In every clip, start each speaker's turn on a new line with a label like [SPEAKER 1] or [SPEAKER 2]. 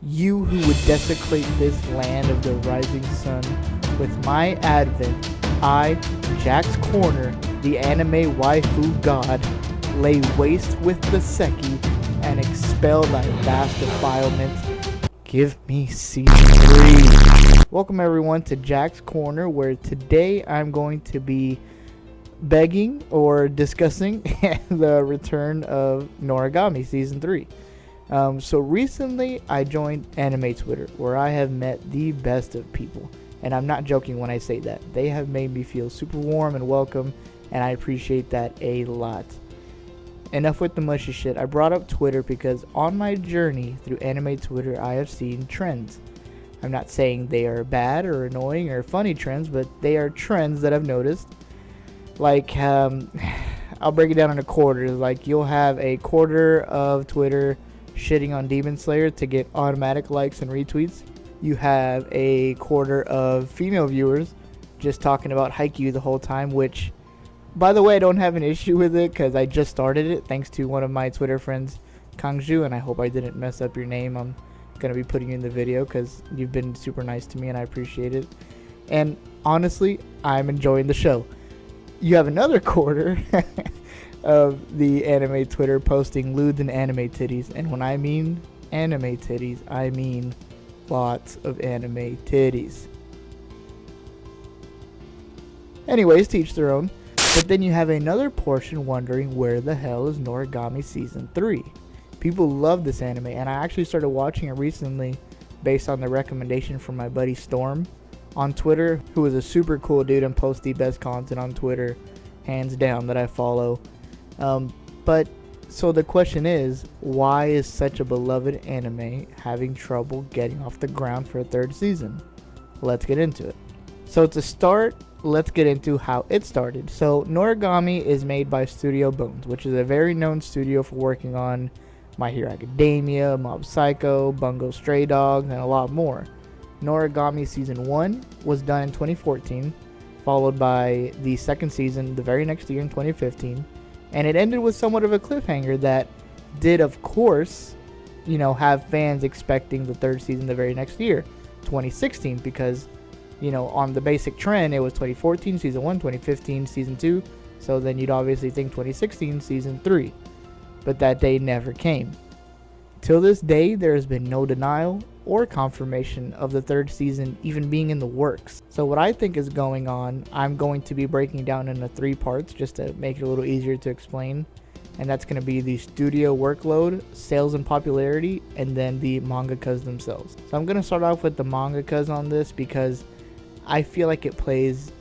[SPEAKER 1] You who would desecrate this land of the rising sun. With my advent, I, Jack's Corner, the anime waifu god, lay waste with the Seki and expel thy vast defilement. Give me season 3. Welcome everyone to Jack's Corner, where today I'm going to be begging or discussing the return of Noragami season 3. So recently I joined anime Twitter, where I have met the best of people. And I'm not joking when I say that. They have made me feel super warm and welcome, and I appreciate that a lot. Enough with the mushy shit. I brought up Twitter because on my journey through anime Twitter, I have seen trends. I'm not saying they are bad or annoying or funny trends, but they are trends that I've noticed. Like, I'll break it down into quarters. Like, you'll have a quarter of Twitter shitting on Demon Slayer to get automatic likes and retweets. You have a quarter of female viewers just talking about Haikyuu the whole time, which, by the way, I don't have an issue with it because I just started it thanks to one of my Twitter friends, Kangju, and I hope I didn't mess up your name. I'm going to be putting you in the video because you've been super nice to me and I appreciate it. And honestly, I'm enjoying the show. You have another quarter of the anime Twitter posting lewd and anime titties. And when I mean anime titties, I mean lots of anime titties. Anyways, to each their own. But then you have another portion wondering where the hell is Noragami season 3. People love this anime, and I actually started watching it recently based on the recommendation from my buddy Storm on Twitter, who is a super cool dude and posts the best content on Twitter, hands down, that I follow. But so the question is, why is such a beloved anime having trouble getting off the ground for a third season? Let's get into it. So to start, let's get into how it started. So Noragami is made by Studio Bones, which is a very known studio for working on My Hero Academia, Mob Psycho, Bungo Stray Dogs, and a lot more. Noragami season 1 was done in 2014, followed by the second season the very next year in 2015, and it ended with somewhat of a cliffhanger that did, of course, have fans expecting the third season the very next year, 2016, because, on the basic trend, it was 2014 season 1, 2015 season 2, so then you'd obviously think 2016 season 3, but that day never came. Till this day, there has been no denial or confirmation of the third season even being in the works. So what I think is going on, I'm going to be breaking down into 3 parts just to make it a little easier to explain. And that's going to be the studio workload, sales and popularity, and then the mangakas themselves. So I'm going to start off with the mangakas on this because I feel like it plays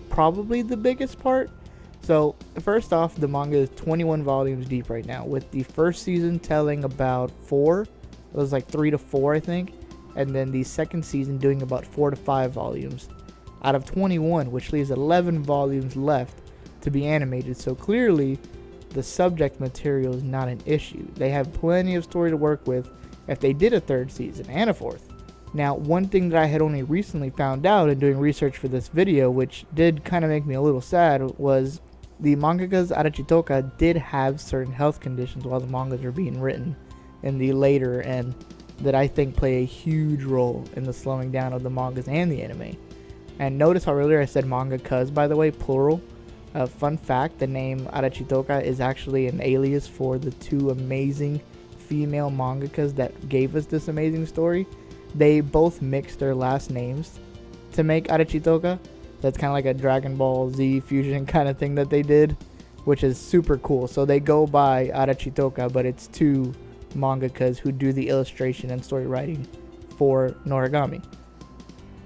[SPEAKER 1] probably the biggest part. So first off, the manga is 21 volumes deep right now, with the first season telling about 4. It was like 3 to 4, I think. And then the second season doing about 4 to 5 volumes out of 21, which leaves 11 volumes left to be animated. So clearly, the subject material is not an issue. They have plenty of story to work with if they did a third season and a fourth. Now, one thing that I had only recently found out in doing research for this video, which did kind of make me a little sad, was the mangakas Arachitoka did have certain health conditions while the mangas were being written in the later end that I think play a huge role in the slowing down of the mangas and the anime. And notice how earlier I said mangakas, by the way, plural. Fun fact, the name Arachitoka is actually an alias for the 2 amazing female mangakas that gave us this amazing story. They both mixed their last names to make Arachitoka. That's kind of like a Dragon Ball Z fusion kind of thing that they did, which is super cool. So they go by Arachitoka, but it's 2 mangakas who do the illustration and story writing for Noragami.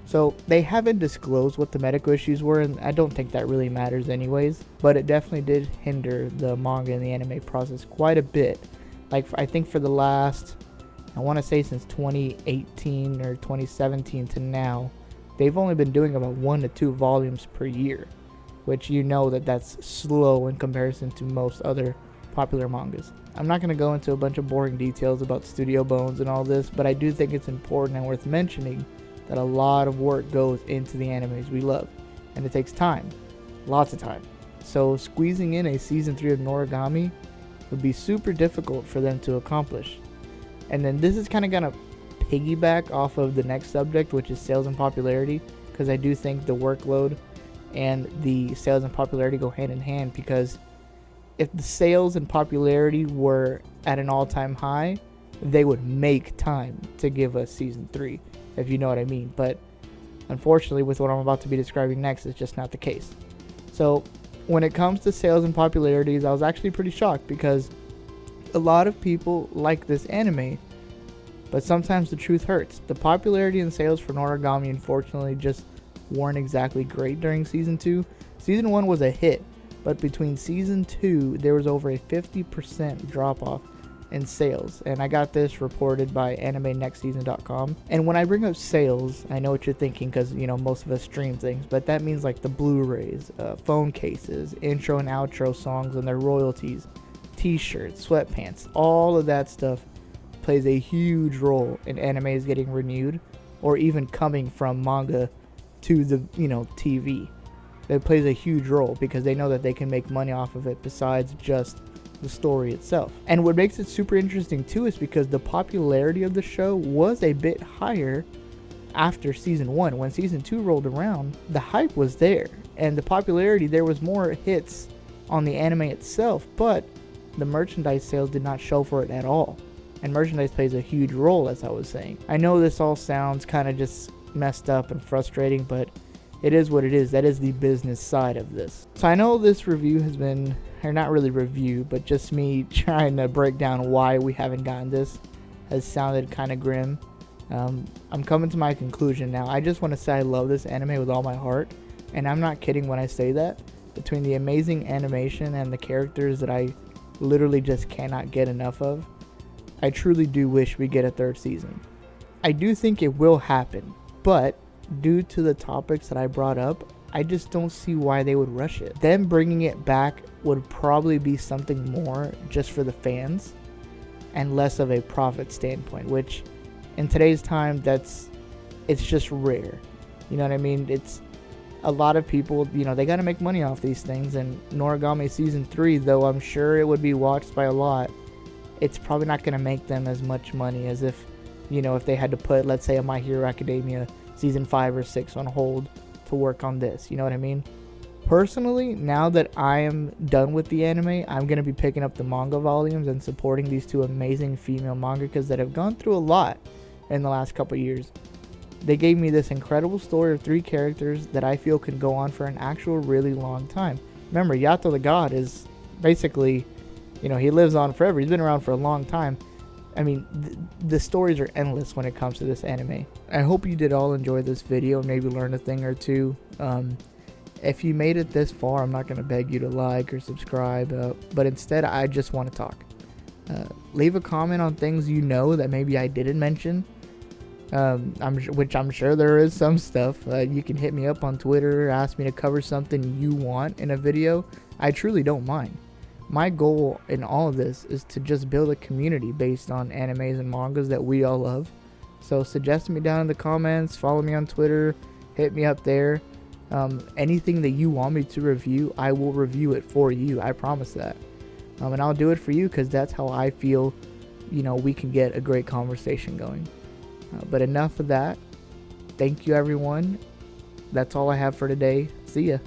[SPEAKER 1] So they haven't disclosed what the medical issues were, and I don't think that really matters anyways, but it definitely did hinder the manga and the anime process quite a bit. Like, I think for the last, I want to say since 2018 or 2017 to now, they've only been doing about 1 to 2 volumes per year, which that's slow in comparison to most other popular mangas. I'm not going to go into a bunch of boring details about Studio Bones and all this, but I do think it's important and worth mentioning that a lot of work goes into the animes we love, and it takes time, lots of time. So squeezing in a season 3 of Noragami would be super difficult for them to accomplish. And then this is kind of going to piggyback off of the next subject, which is sales and popularity, because I do think the workload and the sales and popularity go hand in hand, because if the sales and popularity were at an all-time high, they would make time to give us season 3, if you know what I mean. But unfortunately, with what I'm about to be describing next, it's just not the case. So when it comes to sales and popularities, I was actually pretty shocked, because a lot of people like this anime, but sometimes the truth hurts. The popularity and sales for Noragami, unfortunately, just weren't exactly great during season 2. Season 1 was a hit, but between season 2, there was over a 50% drop off in sales, and I got this reported by AnimeNextSeason.com. And when I bring up sales, I know what you're thinking, because most of us stream things, but that means like the Blu-rays, phone cases, intro and outro songs and their royalties, t-shirts, sweatpants, all of that stuff plays a huge role in animes getting renewed, or even coming from manga to the TV. It plays a huge role, because they know that they can make money off of it besides just the story itself. And what makes it super interesting too is because the popularity of the show was a bit higher after season 1. When season 2 rolled around, the hype was there, and the popularity, there was more hits on the anime itself, but the merchandise sales did not show for it at all. And merchandise plays a huge role, as I was saying. I know this all sounds kind of just messed up and frustrating, but it is what it is. That is the business side of this. So I know this review has been, or not really review, but just me trying to break down why we haven't gotten this, has sounded kind of grim. I'm coming to my conclusion now. I just want to say I love this anime with all my heart, and I'm not kidding when I say that. Between the amazing animation and the characters that I literally just cannot get enough of, I truly do wish we get a 3rd season. I do think it will happen, but due to the topics that I brought up, I just don't see why they would rush it. Them bringing it back would probably be something more just for the fans and less of a profit standpoint, which in today's time, it's just rare. You know what I mean? It's a lot of people, they got to make money off these things, and Noragami season 3, though I'm sure it would be watched by a lot, it's probably not going to make them as much money as if they had to put, let's say, a My Hero Academia season 5 or 6 on hold to work on this. You know what I mean? Personally, now that I am done with the anime, I'm going to be picking up the manga volumes and supporting these 2 amazing female mangakas that have gone through a lot in the last couple years. They gave me this incredible story of 3 characters that I feel could go on for an actual really long time. Remember, Yato the God is basically, he lives on forever. He's been around for a long time. I mean, the stories are endless when it comes to this anime. I hope you did all enjoy this video and maybe learn a thing or two. If you made it this far, I'm not going to beg you to like or subscribe, but instead I just want to talk. Leave a comment on things that maybe I didn't mention, which I'm sure there is some stuff. You can hit me up on Twitter, ask me to cover something you want in a video. I truly don't mind. My goal in all of this is to just build a community based on animes and mangas that we all love. So suggest me down in the comments, follow me on Twitter, hit me up there. Anything that you want me to review, I will review it for you. I promise that. And I'll do it for you, because that's how I feel, we can get a great conversation going. But enough of that. Thank you, everyone. That's all I have for today. See ya.